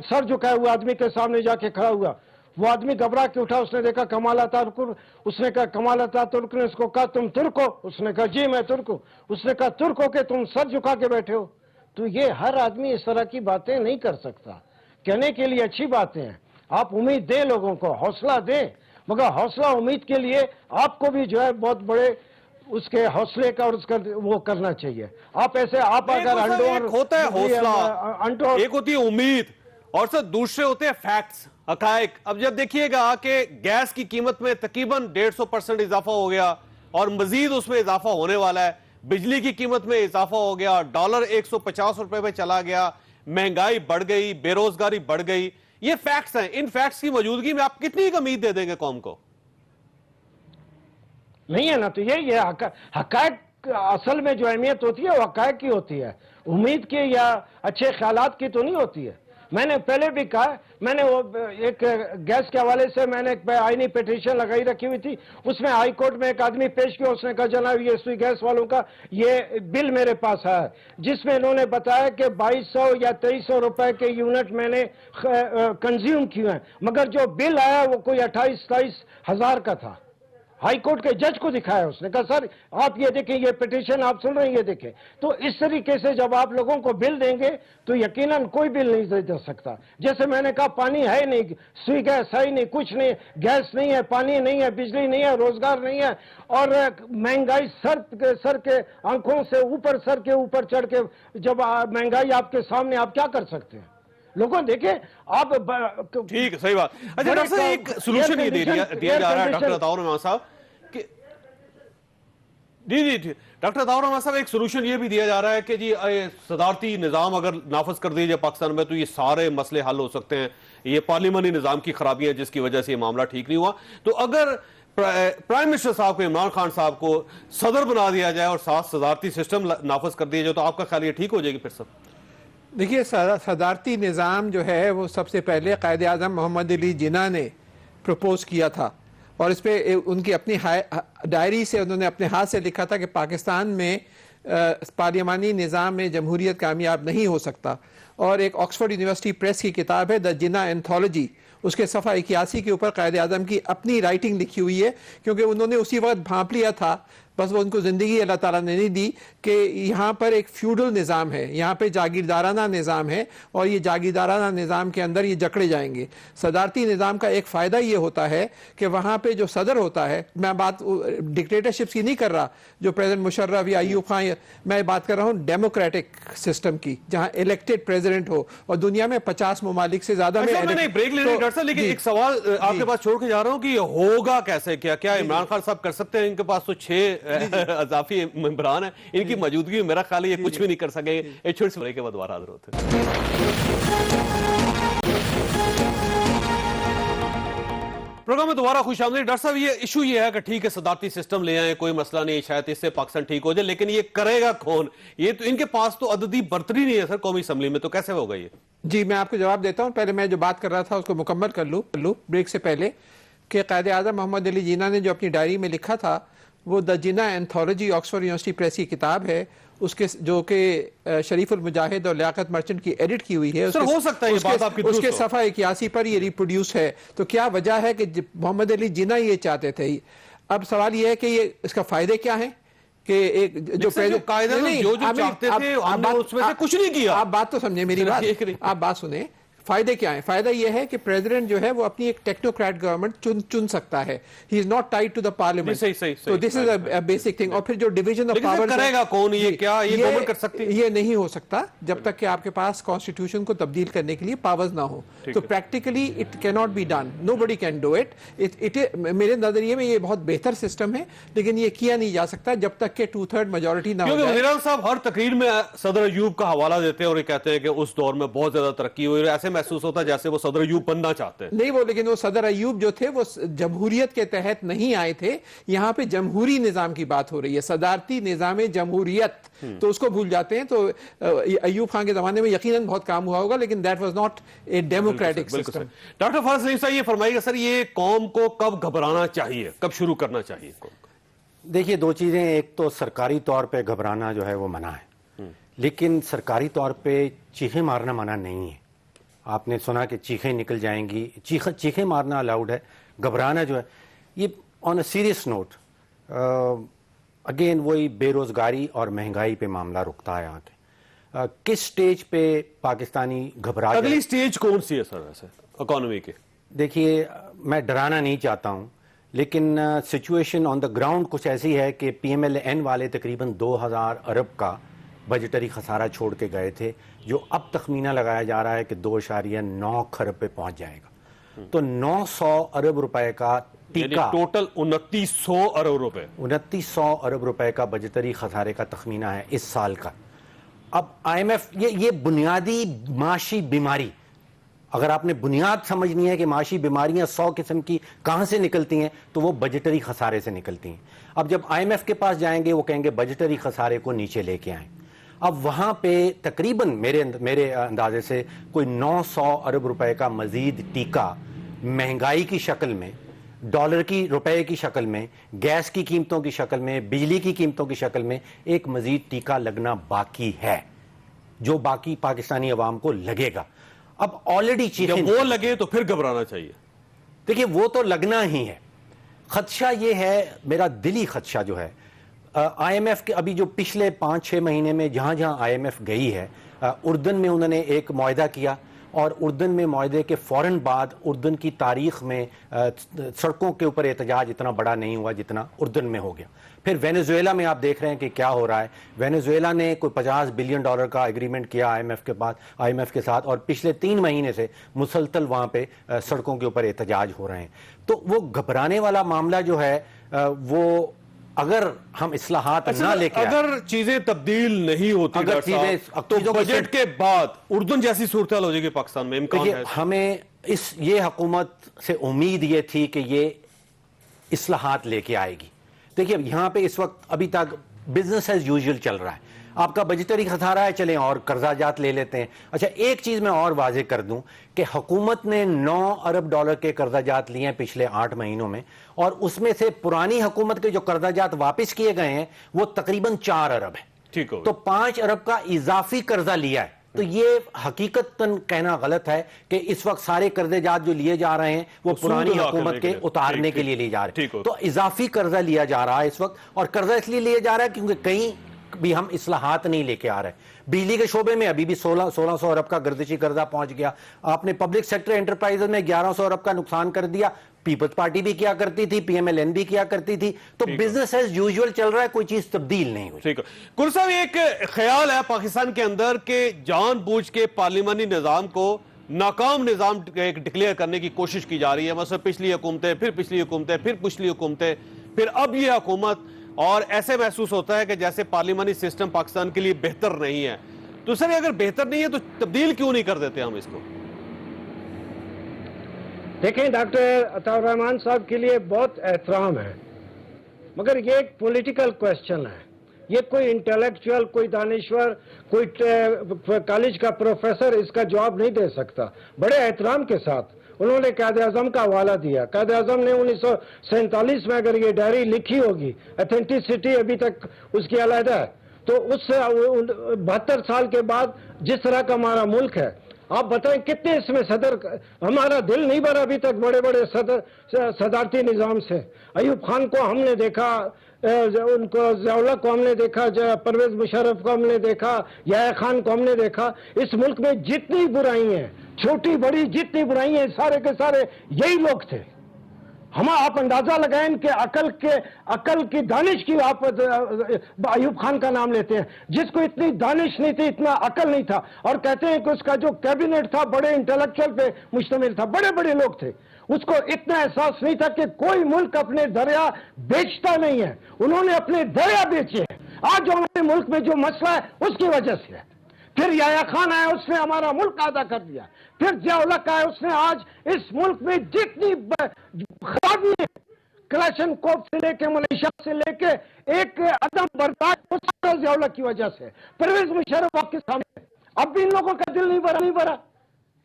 सर झुकाए हुए आदमी के सामने जाके खड़ा हुआ। वो आदमी घबरा के उठा, उसने देखा कमाल अतातुर्क, उसने कहा, कमाल अतातुर्क ने उसको कहा तुम तुर्क हो? उसने कहा जी मैं तुर्क हूं। उसने कहा तुर्क हो के तुम सर झुका के बैठे हो? तो ये हर आदमी इस तरह की बातें नहीं कर सकता। कहने के लिए अच्छी बातें हैं, आप उम्मीद दें, लोगों को हौसला दें, मगर हौसला उम्मीद के लिए आपको भी जो है बहुत बड़े उसके हौसले का और उसका वो करना चाहिए। आप ऐसे आप अगर एक होता है हौसला, एक होती है उम्मीद, और सर दूसरे होते हैं फैक्ट्स, हकायक। अब जब देखिएगा कि गैस की कीमत में तकरीबन 150% इजाफा हो गया और मजीद उसमें इजाफा होने वाला है, बिजली की कीमत में इजाफा हो गया, डॉलर 150 रुपए पे चला गया, महंगाई बढ़ गई, बेरोजगारी बढ़ गई, ये फैक्ट्स हैं। इन फैक्ट्स की मौजूदगी में आप कितनी उम्मीद दे देंगे कौम को? नहीं है ना, तो ये हकायक असल में जो अहमियत होती है वो हकायक की होती है, उम्मीद की या अच्छे ख्यालात की तो नहीं होती है। मैंने पहले भी कहा, मैंने वो एक गैस के हवाले से मैंने एक आईनी पिटीशन लगाई रखी हुई थी, उसमें हाई कोर्ट में एक आदमी पेश किया, उसने कहा जनाब ये सुई गैस वालों का ये बिल मेरे पास है, जिसमें इन्होंने बताया कि 2200 या 2300 रुपए के यूनिट मैंने कंज्यूम किए हैं, मगर जो बिल आया वो कोई 28-27 हजार का था। हाई कोर्ट के जज को दिखाया, उसने कहा सर आप ये देखें, ये पिटीशन आप सुन रहे हैं, ये देखें। तो इस तरीके से जब आप लोगों को बिल देंगे तो यकीनन कोई बिल नहीं दे सकता। जैसे मैंने कहा पानी है नहीं, सुई गैस है नहीं, कुछ नहीं, गैस नहीं है, पानी नहीं है, बिजली नहीं है, रोजगार नहीं है, और महंगाई सर के आंखों से ऊपर, सर के ऊपर चढ़ के जब महंगाई आपके सामने, आप क्या कर सकते हैं? लोगों देखें आप, ठीक है, सही बात। अच्छा डॉक्टर साहब, एक सोल्यूशन ये दिया जा रहा है डॉक्टर अताउर रहमान साहब कि जी डॉक्टर अताउर रहमान साहब, एक सोल्यूशन ये भी दिया जा रहा है कि जी सदारती निजाम अगर नाफज कर दिया जाए पाकिस्तान में तो ये सारे मसले हल हो सकते हैं, ये पार्लियामानी निजाम की खराबियां जिसकी वजह से ये मामला ठीक नहीं हुआ। तो अगर प्राइम मिनिस्टर साहब को, इमरान खान साहब को सदर बना दिया जाए और साथ सदारती सिस्टम नाफज कर दिया जाए, तो आपका ख्याल ये ठीक हो जाएगी फिर सब? देखिए, सदारती निज़ाम जो है वो सबसे पहले कायद आज़म मोहम्मद अली जिन्ना ने प्रपोज किया था, और इस पर उनकी अपनी डायरी से उन्होंने अपने हाथ से लिखा था कि पाकिस्तान में पार्लियामानी निज़ाम में जमहूरियत कामयाब नहीं हो सकता। और एक ऑक्सफोर्ड यूनिवर्सिटी प्रेस की किताब है द जिन्ना एंथोलॉजी, उसके सफ़ा 81 के ऊपर कायद आज़म की अपनी राइटिंग लिखी हुई है, क्योंकि उन्होंने उसी वक्त भांप लिया था, बस वो उनको ज़िंदगी अल्लाह ताला ने नहीं दी कि यहाँ पर एक फ्यूडल निज़ाम है, यहाँ पे जागीरदाराना निज़ाम है, और ये जागीरदाराना निज़ाम के अंदर ये जकड़े जाएंगे। सदारती निज़ाम का एक फ़ायदा ये होता है कि वहाँ पे जो सदर होता है, मैं बात डिक्टेटरशिप्स की नहीं कर रहा जो प्रेसिडेंट मुशर्रफ या अयूब खान, मैं बात कर रहा हूँ डेमोक्रेटिक सिस्टम की, जहाँ इलेक्टेड प्रेसिडेंट हो, और दुनिया में 50 ममालिक से ज़्यादा में ब्रेक लेने डॉक्टर साहब, लेकिन एक सवाल आपके पास छोड़ के जा रहा हूँ कि होगा कैसे, क्या इमरान खान साहब कर सकते हैं? इनके पास तो 6 अज़ाफ़ी मेंबरान है, इनकी मौजूदगी में मेरा ख्याल है ये कुछ भी नहीं कर सकेंगे। एक छोटे से ब्रेक के बाद दोबारा हाजिर होते हैं। प्रोग्राम में दोबारा खुशामदीद। डॉक्टर साहब, ये इशू ये है कि ठीक है सदारती सिस्टम ले आए, कोई मसला नहीं, शायद इससे पाकिस्तान ठीक हो जाए, लेकिन ये करेगा कौन? ये तो इनके पास तो अददी बर्तरी नहीं है सर कौमी असम्बली में, तो कैसे होगा ये? जी मैं आपको जवाब देता हूँ। पहले मैं जो बात कर रहा था उसको मुकम्मल कर लूँ ब्रेक से पहले, कि कायद आज़म मोहम्मद अली जिन्ना ने जो अपनी डायरी में लिखा था वो the Jinnah anthology Oxford university press की किताब है, उसके जो कि शरीफुल मुजाहिद और लियाकत मर्चेंट की एडिट की हुई है। सर हो सकता है ये बात आपकी उसके सफ़ा 81 पर ये रिप्रोड्यूस है। तो क्या वजह है कि मोहम्मद अली जिन्ना ये चाहते थे? अब सवाल ये है कि ये इसका फायदे क्या है कि एक जो चाहते थे उसमें से कुछ नहीं किया। आप बात तो समझे मेरी बात, आप बात सुने। فائدے کیا ہیں؟ فائدہ یہ ہے کہ پریزیڈنٹ جو ہے وہ اپنی ایک ٹیکنوکریٹ گورنمنٹ چن سکتا ہے. He is not tied to the parliament. تو this is a basic thing. اور پھر جو ڈویژن آف پاور کرے گا کون؟ یہ کیا یہ گورنمنٹ کر سکتی ہے؟ یہ نہیں ہو سکتا جب تک کہ آپ کے پاس کانسٹیٹیوشن کو تبدیل کرنے کے لیے پاورز نہ ہو. تو practically it can not be done. Nobody can do it. میرے نظریے میں یہ بہت بہتر سسٹم ہے, لیکن یہ کیا نہیں جا سکتا جب تک کہ 2/3 میجورٹی نہ ہو جائے. وزیر اعظم صاحب ہر تقریر میں صدر ایوب کا حوالہ دیتے ہیں اور یہ کہتے ہیں کہ اس دور میں بہت زیادہ ترقی ہوئی. ایسے محسوس ہوتا ہے جیسے وہ صدر ایوب بننا چاہتے ہیں. نہیں وہ, لیکن وہ صدر ایوب جو تھے وہ جمہوریت کے تحت نہیں آئے تھے. یہاں پہ جمہوری نظام کی بات ہو رہی ہے, صدارتی نظام جمہوریت, تو اس کو بھول جاتے ہیں. تو ایوب خان کے زمانے میں یقیناً بہت کام ہوا ہوگا, لیکن that was not a democratic system. Doctor فارغ سلیم صاحب یہ فرمائیے گا سر, یہ قوم کو کب گھبرانا چاہیے, کب شروع کرنا چاہیے قوم کو؟ دیکھیے دو چیزیں, ایک تو سرکاری طور پہ گھبرانا جو ہے وہ منع ہے, لیکن سرکاری طور پہ چیخیں مارنا منع نہیں ہے. آپ نے سنا کہ چیخیں نکل جائیں گی, چیخیں مارنا الاؤڈ ہے, گھبرانا جو ہے یہ آن اے سیریس نوٹ. اگین وہی بے روزگاری اور مہنگائی پہ معاملہ رکتا ہے. آ کے کس سٹیج پہ پاکستانی گھبرا جائے؟ اگلی سٹیج کون سی ہے سر ویسے اکانومی کے؟ دیکھیے میں ڈرانا نہیں چاہتا ہوں, لیکن سچویشن آن دا گراؤنڈ کچھ ایسی ہے کہ پی ایم ایل این والے تقریباً 2000 ارب کا بجٹری خسارہ چھوڑ کے گئے تھے, جو اب تخمینہ لگایا جا رہا ہے کہ 2.9 خرب پہ پہنچ جائے گا. تو 900 ارب روپے کا ٹیکہ, ٹوٹل 2900 ارب روپے, 2900 ارب روپے کا بجٹری خسارے کا تخمینہ ہے اس سال کا. اب آئی ایم ایف یہ بنیادی معاشی بیماری, اگر آپ نے بنیاد سمجھنی ہے کہ معاشی بیماریاں 100 قسم کی کہاں سے نکلتی ہیں, تو وہ بجٹری خسارے سے نکلتی ہیں. اب جب آئی ایم ایف کے پاس جائیں گے وہ کہیں گے بجٹری خسارے کو نیچے لے کے آئیں. اب وہاں پہ تقریباً میرے اندازے سے کوئی 900 ارب روپے کا مزید ٹیکہ مہنگائی کی شکل میں, ڈالر کی روپے کی شکل میں, گیس کی قیمتوں کی شکل میں, بجلی کی قیمتوں کی شکل میں ایک مزید ٹیکہ لگنا باقی ہے, جو باقی پاکستانی عوام کو لگے گا. اب آلریڈی جب وہ لگے تو پھر گھبرانا چاہیے. دیکھیے وہ تو لگنا ہی ہے. خدشہ یہ ہے, میرا دلی خدشہ جو ہے, آئی ایم ایف کے ابھی جو پچھلے 5-6 مہینے میں جہاں جہاں آئی ایم ایف گئی ہے, اردن میں انہوں نے ایک معاہدہ کیا, اور اردن میں معاہدے کے فوراً بعد اردن کی تاریخ میں سڑکوں کے اوپر احتجاج اتنا بڑا نہیں ہوا جتنا اردن میں ہو گیا. پھر وینیزویلا میں آپ دیکھ رہے ہیں کہ کیا ہو رہا ہے. وینیزویلا نے کوئی $50 بلین کا ایگریمنٹ کیا آئی ایم ایف کے ساتھ, اور پچھلے 3 مہینے سے مسلسل وہاں پہ سڑکوں کے اوپر احتجاج ہو رہے ہیں. تو وہ گھبرانے والا معاملہ جو ہے وہ, اگر ہم اصلاحات نہ لے کے اگر چیزیں تبدیل نہیں ہوتی تو بجٹ کے بعد اردن جیسی صورتحال ہو جائے گی پاکستان میں, امکان ہے؟ ہمیں یہ حکومت سے امید یہ تھی کہ یہ اصلاحات لے کے آئے گی. دیکھیے یہاں پہ اس وقت ابھی تک بزنس ایز یوزول چل رہا ہے. آپ کا بجٹری خسارہ ہے, چلیں اور قرضہ جات لے لیتے ہیں. اچھا ایک چیز میں اور واضح کر دوں کہ حکومت نے $9 ارب کے قرضہ جات لیے ہیں پچھلے 8 مہینوں میں, اور اس میں سے پرانی حکومت کے جو قرضہ جات واپس کیے گئے ہیں وہ تقریباً 4 ارب ہے. ٹھیک ہو, تو 5 ارب کا اضافی قرضہ لیا ہے. تو یہ حقیقتاً کہنا غلط ہے کہ اس وقت سارے قرضے جات جو لیے جا رہے ہیں وہ پرانی حکومت کے اتارنے کے لیے لیے جا رہے ہیں. تو اضافی قرضہ لیا جا رہا ہے اس وقت, اور قرضہ اس لیے لیا جا رہا ہے کیونکہ کہیں بھی ہم اصلاحات نہیں لے کے آ رہے. بجلی کے شعبے میں ابھی بھی 1600 ارب کا گردشی قرضہ پہنچ گیا. آپ نے پبلک سیکٹر انٹرپرائز میں 1100 ارب کا نقصان کر دیا. پیپلز پارٹی بھی کیا کرتی تھی, پی ایم ایل این بھی کیا کرتی تھی. تو بزنس ایز یوزول چل رہا ہے, کوئی چیز تبدیل نہیں ہوئی. ٹھیک ہے. قل صاحب ایک خیال ہے پاکستان کے اندر کہ جان بوجھ کے پارلیمانی نظام کو ناکام نظام ڈکلیئر کرنے کی کوشش کی جا رہی ہے. مثلا پچھلی حکومتیں, پھر پچھلی حکومتیں, پھر پچھلی حکومتیں, پھر اب یہ حکومت, اور ایسے محسوس ہوتا ہے کہ جیسے پارلیمانی سسٹم پاکستان کے لیے بہتر نہیں ہے. تو سر اگر بہتر نہیں ہے تو تبدیل کیوں نہیں کر دیتے ہم اس کو؟ دیکھیں ڈاکٹر عطا الرحمان صاحب کے لیے بہت احترام ہے, مگر یہ ایک پولیٹیکل کویسچن ہے. یہ کوئی انٹلیکچوئل, کوئی دانشور, کوئی کالج کا پروفیسر اس کا جواب نہیں دے سکتا. بڑے احترام کے ساتھ انہوں نے قائد اعظم کا حوالہ دیا. قائد اعظم نے 1947 میں اگر یہ ڈائری لکھی ہوگی, اتھینٹسٹی ابھی تک اس کی علیحدہ ہے, تو اس سے 72 سال کے بعد جس طرح کا ہمارا ملک ہے, آپ بتائیں کتنے اس میں صدر, ہمارا دل نہیں بھرا ابھی تک بڑے بڑے صدارتی نظام سے. ایوب خان کو ہم نے دیکھا, ان کو ضیاء اللہ کو ہم نے دیکھا, پرویز مشرف کو ہم نے دیکھا, یحییٰ خان کو ہم نے دیکھا. اس ملک میں جتنی برائی ہیں छोटी बड़ी जितनी बुराई हैं सारे के सारे यही लोग थे। हम आप अंदाजा लगाएं इनके अकल की दानिश की। आप अयूब खान का नाम लेते हैं, जिसको इतनी दानिश नहीं थी, इतना अकल नहीं था, और कहते हैं कि उसका जो कैबिनेट था बड़े इंटेलेक्चुअल पे मुश्तमिल था, बड़े बड़े लोग थे। उसको इतना एहसास नहीं था कि कोई मुल्क अपने दरिया बेचता नहीं है, उन्होंने अपने दरिया बेचे हैं। आज जो हमारे मुल्क में जो मसला है उसकी वजह से है। फिर याया खान आया, उसने हमारा मुल्क आधा कर दिया। फिर जिया-उल-हक आया, उसने आज इस मुल्क में जितनी खराबी है, कलाशनकोव से लेके मलेशिया से लेके एक अदम बर्दाश्त, उस जिया-उल-हक की वजह से। परवेज मुशर्रफ आपके सामने, अब भी इन लोगों का दिल नहीं भरा।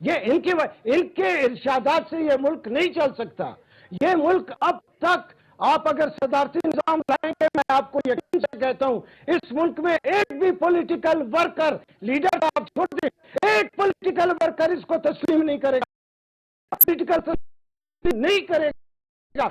ये इनके इरशादात से ये मुल्क नहीं चल सकता। ये मुल्क अब तक, आप अगर सदारती निजाम लाएंगे, मैं आपको यकीन से कहता हूं, इस मुल्क में एक भी पॉलिटिकल वर्कर, लीडर आप छोड़ दें, एक पॉलिटिकल वर्कर इसको तस्लीम नहीं करेगा, पॉलिटिकल तस्लीम नहीं करेगा।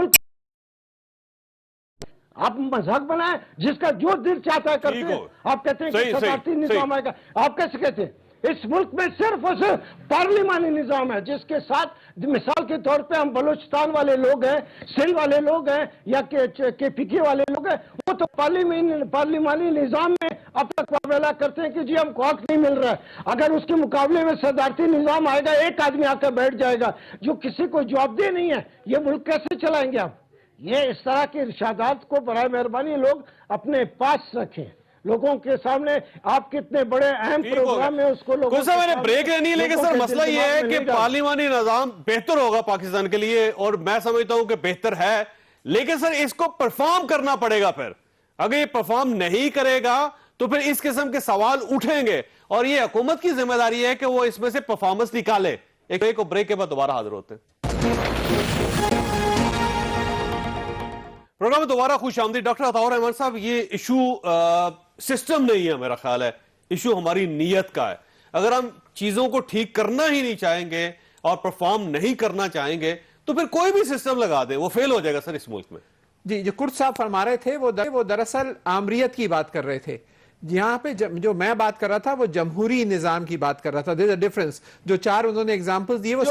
आप मजाक बनाए, जिसका जो दिल चाहता है करते हैं। आप कहते हैं कि सदारती निजाम आएगा, आप कैसे कहते हैं? इस मुल्क में सिर्फ और सिर्फ पार्लिमानी निजाम है, जिसके साथ मिसाल के तौर पे हम बलूचिस्तान वाले लोग हैं, सिंध वाले लोग हैं, या के वाले लोग हैं, वो तो पार्लिमानी निजाम में अपना मुकाबला करते हैं कि जी हमको हक नहीं मिल रहा है। अगर उसके मुकाबले में सदारती निजाम आएगा, एक आदमी आकर बैठ जाएगा जो किसी को जवाबदेह नहीं है, ये मुल्क कैसे चलाएंगे आप? ये इस तरह के इरशादात को बराए मेहरबानी लोग अपने पास रखें। लोगों के सामने आप कितने बड़े अहम प्रोग्राम में उसको लोगों सर मैंने ब्रेक लेनी है, लेकिन सर मसला ये है कि पार्लिमानी निजाम बेहतर होगा पाकिस्तान के लिए, और मैं समझता हूं कि बेहतर है, लेकिन सर इसको परफॉर्म करना पड़ेगा। फिर अगर ये परफॉर्म नहीं करेगा तो फिर इस किस्म के सवाल उठेंगे, और ये हुकूमत की जिम्मेदारी है कि वो इसमें से परफॉर्मेंस निकाले। एक ब्रेक के बाद दोबारा हाजिर होते हैं। प्रोग्राम में दोबारा खुश आमदी। डॉक्टर अताउर रहमान साहब, ये इशू सिस्टम नहीं है, मेरा ख्याल है इशू हमारी नीयत का है। अगर हम चीजों को ठीक करना ही नहीं चाहेंगे और परफॉर्म नहीं करना चाहेंगे तो फिर कोई भी सिस्टम लगा दे वो फेल हो जाएगा सर इस मुल्क में। जी, जो कुर्द साहब फरमा रहे थे वो दरअसल आमरीत की बात कर रहे थे। यहाँ पे जो मैं बात कर रहा था वो जमहूरी निजाम की बात कर रहा था। There is a difference. जो चार उन्होंने एग्जांपल्स दिए वो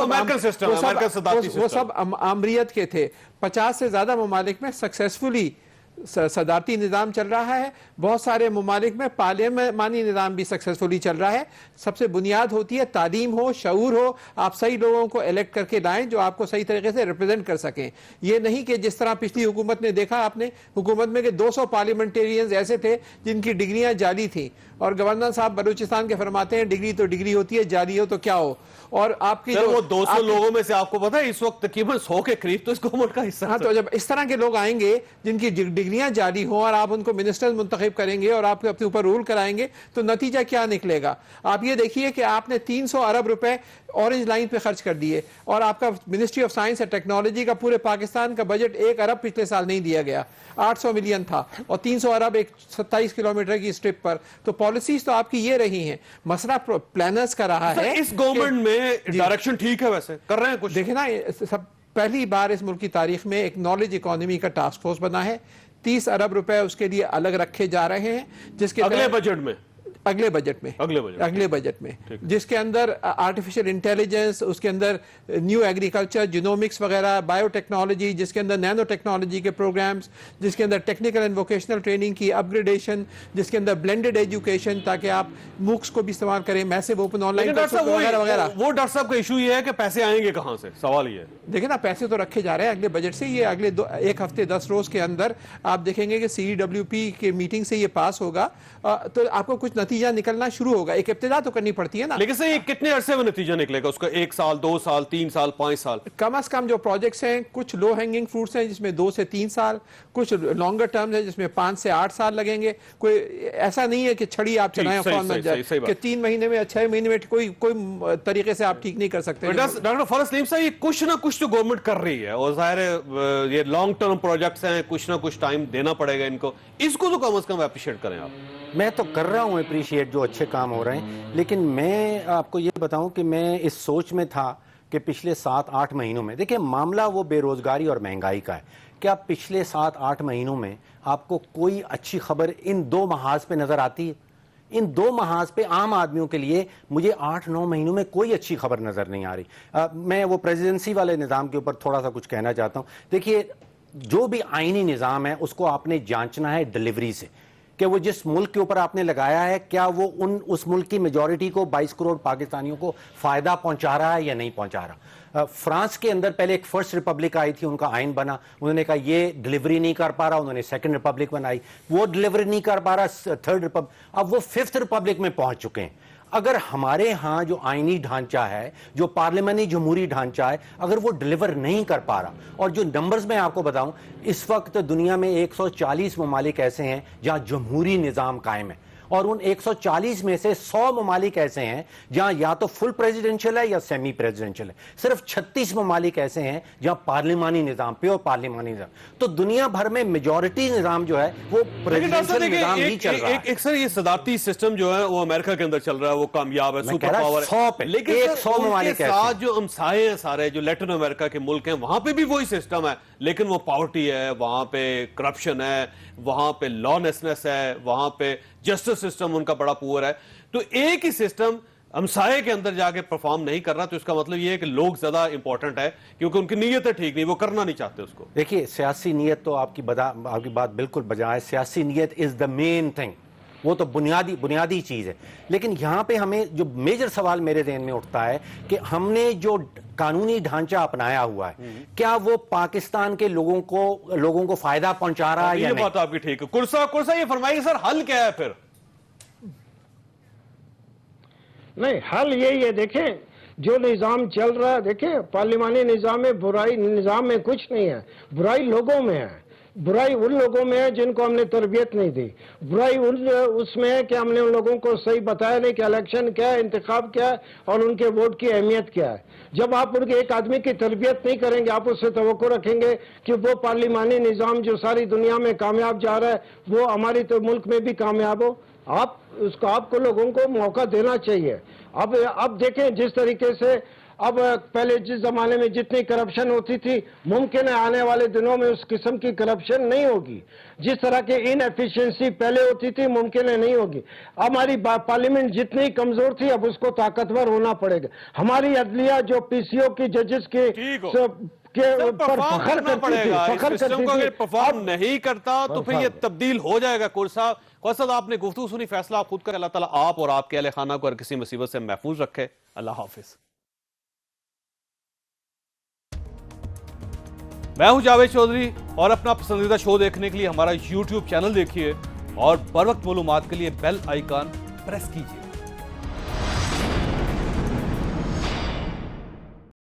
सब आमरीत के थे। 50 से ज्यादा ममालिक में सक्सेसफुली सदारती निज़ाम चल रहा है। बहुत सारे ममालिक में पार्लियामानी निज़ाम भी सक्सेसफुली चल रहा है। सबसे बुनियाद होती है तालीम हो, शऊर हो, आप सही लोगों को इलेक्ट करके लाएं जो आपको सही तरीके से रिप्रेजेंट कर सकें। ये नहीं कि जिस तरह पिछली हुकूमत ने देखा आपने, हुकूमत में कि 200 पार्लियामेंटेरियंस ऐसे थे जिनकी डिग्रियां जाली थी, और गवर्नर साहब बलूचिस्तान के फरमाते हैं डिग्री तो डिग्री होती है, जाली हो तो क्या हो। और आपकी वो 200 लोगों में से आपको पता है इस वक्त तकरीबन 100 के करीब तो इस गवर्नमेंट का हिस्सा। हाँ, तो जब इस तरह के लोग आएंगे जिनकी डिग्रियां जाली हो और आप उनको मिनिस्टर मुंतखब करेंगे और आपके अपने ऊपर रूल कराएंगे तो नतीजा क्या निकलेगा। आप ये देखिए कि आपने 300 अरब रुपए ऑरेंज लाइन पे खर्च कर दिए, और आपका ministry of science and technology का पूरे पाकिस्तान का बजट 1 अरब पिछले साल नहीं दिया गया, 800 मिलियन था, और 300 अरब एक 27 किलोमीटर की स्ट्रिप पर। तो पॉलिसीज तो आपकी ये रही हैं। मसला प्लानर्स का रहा है। इस गवर्नमेंट में डायरेक्शन ठीक है, वैसे कर रहे हैं कुछ। देखे ना, सब पहली बार इस मुल्क की तारीख में एक नॉलेज इकोनॉमी का टास्क फोर्स बना है। 30 अरब रुपए उसके लिए अलग रखे जा रहे हैं, जिसके अगले बजट में जिसके अंदर आर्टिफिशियल इंटेलिजेंस, उसके अंदर न्यू एग्रीकल्चर, जिनोमिक्स वगैरह, बायोटेक्नोलॉजी, जिसके अंदर नैनो टेक्नोलॉजी के प्रोग्राम्स, जिसके अंदर टेक्निकल एंड वोकेशनल ट्रेनिंग की अपग्रेडेशन, जिसके अंदर ब्लेंडेड एजुकेशन ताकि आप मूक्स को भी इस्तेमाल करें, मैसिव ओपन ऑनलाइन वगैरह वगैरह। वो डॉक्टर साहब का इशू ये है कि पैसे आएंगे कहां से, सवाल ये है। देखिए ना, पैसे तो रखे जा रहे हैं अगले बजट से। ये अगले एक हफ्ते 10 रोज के अंदर आप देखेंगे कि CEWP के मीटिंग से ये पास होगा, तो आपको कुछ नतीजा निकलना शुरू होगा। एक इब्तिदा तो करनी पड़ती है ना। लेकिन सर ये कितने अरसे में नतीजा निकलेगा उसका? 1 साल, 2 साल, 3 साल, 5 साल? कम से कम जो प्रोजेक्ट्स हैं, कुछ लो हैंगिंग फ्रूट्स हैं जिसमें 2 से 3 साल, कुछ लॉन्गर टर्म है जिसमें 5 से 8 साल लगेंगे। कोई ऐसा नहीं है कि छड़ी आप चलाएं फौरन बन जाए कि 3 महीने में 6 महीने में कोई तरीके से आप ठीक नहीं कर सकते। डॉक्टर फरज सलीम साहब, ये कुछ ना कुछ तो गवर्नमेंट कर रही है, और जाहिर है ये लॉन्ग टर्म प्रोजेक्ट्स हैं, कुछ ना कुछ टाइम देना पड़ेगा इनको। इसको तो कम से कम अप्रिशिएट करें आप। मैं तो कर रहा हूं अप्रिशिएट जो अच्छे काम हो रहे हैं, लेकिन मैं आपको ये बताऊं कि मैं इस सोच में था कि पिछले 7-8 महीनों में, देखिए मामला वो बेरोजगारी और महंगाई का है। क्या पिछले 7-8 महीनों में आपको कोई अच्छी खबर इन 2 महाज पे नजर आती है ان 2 محاذ پہ عام آدمیوں کے لیے مجھے 8-9 مہینوں میں کوئی اچھی خبر نظر نہیں آ رہی. میں وہ پریزیڈنسی والے نظام کے اوپر تھوڑا سا کچھ کہنا چاہتا ہوں. دیکھیے جو بھی آئینی نظام ہے اس کو آپ نے جانچنا ہے ڈلیوری سے, کہ وہ جس ملک کے اوپر آپ نے لگایا ہے کیا وہ اس ملک کی میجورٹی کو 22 کروڑ پاکستانیوں کو فائدہ پہنچا رہا ہے یا نہیں پہنچا رہا. فرانس کے اندر پہلے ایک فرسٹ ریپبلک آئی تھی, ان کا آئین بنا, انہوں نے کہا یہ ڈلیوری نہیں کر پا رہا, انہوں نے سیکنڈ ریپبلک بنائی, وہ ڈلیوری نہیں کر پا رہا, تھرڈ ریپبلک, اب وہ 5th ریپبلک میں پہنچ چکے ہیں. اگر ہمارے ہاں جو آئینی ڈھانچہ ہے, جو پارلیمانی جمہوری ڈھانچہ ہے, اگر وہ ڈلیور نہیں کر پا رہا, اور جو نمبرز میں آپ کو بتاؤں, اس وقت دنیا میں 140 ممالک ایسے ہیں جہاں جمہوری نظام قائم ہے, اور ان 140 میں سے 100 ممالک ایسے ہیں جہاں یا تو فل پریزیڈنشل ہے یا سیمی پریزیڈنشل ہے. صرف 36 ممالک ایسے ہیں جہاں پارلیمانی نظام, پیور پارلیمانی نظام. تو دنیا بھر میں میجورٹی نظام جو ہے وہ پریزیڈنشل نظام ہی چل رہا ہے. سر یہ صدارتی سسٹم جو ہے وہ امریکہ کے اندر چل رہا ہے, وہ کامیاب ہے, سپر پاور ہے, 100 پہ لیکن 100 ممالک کے ساتھ جو ہمسائے ہیں سارے, جو لیٹن امریکہ کے ملک ہیں, وہاں پہ بھی وہی سسٹم ہے, لیکن وہ پاورٹی ہے, وہاں پہ کرپشن ہے, وہاں پہ لا لیسنس ہے, وہاں پہ جسٹس سسٹم ان کا بڑا پور ہے. تو ایک ہی سسٹم ہمسائے کے اندر جا کے پرفارم نہیں کر رہا, تو اس کا مطلب یہ ہے کہ لوگ زیادہ امپورٹنٹ ہے, کیونکہ ان کی نیتیں ٹھیک نہیں, وہ کرنا نہیں چاہتے اس کو. دیکھیے سیاسی نیت تو آپ کی بات بالکل بجا ہے, سیاسی نیت از دا مین تھنگ, وہ تو بنیادی چیز ہے. لیکن یہاں پہ ہمیں جو میجر سوال میرے ذہن میں اٹھتا ہے کہ ہم نے جو قانونی ڈھانچہ اپنایا ہوا ہے, کیا وہ پاکستان کے لوگوں کو فائدہ پہنچا رہا ہے یا یہ نہیں؟ بات آپ کی ٹھیک ہے. کرسا یہ فرمائیے سر, حل کیا ہے پھر؟ نہیں, حل یہی ہے. دیکھیں جو نظام چل رہا ہے, دیکھیں پارلیمانی نظام میں برائی نظام میں کچھ نہیں ہے, برائی لوگوں میں ہے. برائی ان لوگوں میں ہے جن کو ہم نے تربیت نہیں دی. برائی اس میں ہے کہ ہم نے ان لوگوں کو صحیح بتایا نہیں کہ الیکشن کیا ہے, انتخاب کیا ہے, اور ان کے ووٹ کی اہمیت کیا ہے. جب آپ ان کے ایک آدمی کی تربیت نہیں کریں گے, آپ اس سے توقع رکھیں گے کہ وہ پارلیمانی نظام جو ساری دنیا میں کامیاب جا رہا ہے وہ ہماری تو ملک میں بھی کامیاب ہو. آپ کو لوگوں کو موقع دینا چاہیے. اب دیکھیں جس طریقے سے اب پہلے جس زمانے میں جتنی کرپشن ہوتی تھی, ممکن ہے آنے والے دنوں میں اس قسم کی کرپشن نہیں ہوگی. جس طرح کی ان ایفیشنسی پہلے ہوتی تھی ممکن ہے نہیں ہوگی. ہماری پارلیمنٹ جتنی کمزور تھی اب اس کو طاقتور ہونا پڑے گا. ہماری عدلیہ جو پی سی او کی ججز کی پر فخر پرفارم نہیں کرتا تو پھر یہ تبدیل ہو جائے گا. صاحب آپ نے گفتگو سنی, فیصلہ آپ خود کریں. اللہ تعالیٰ آپ اور آپ کے اہل خانہ کو ہر کسی مصیبت سے محفوظ رکھے. اللہ حافظ. میں ہوں جاوید چودھری, اور اپنا پسندیدہ شو دیکھنے کے لیے ہمارا یوٹیوب چینل دیکھیے, اور بر وقت معلومات کے لیے بیل آئیکن پریس کیجیے.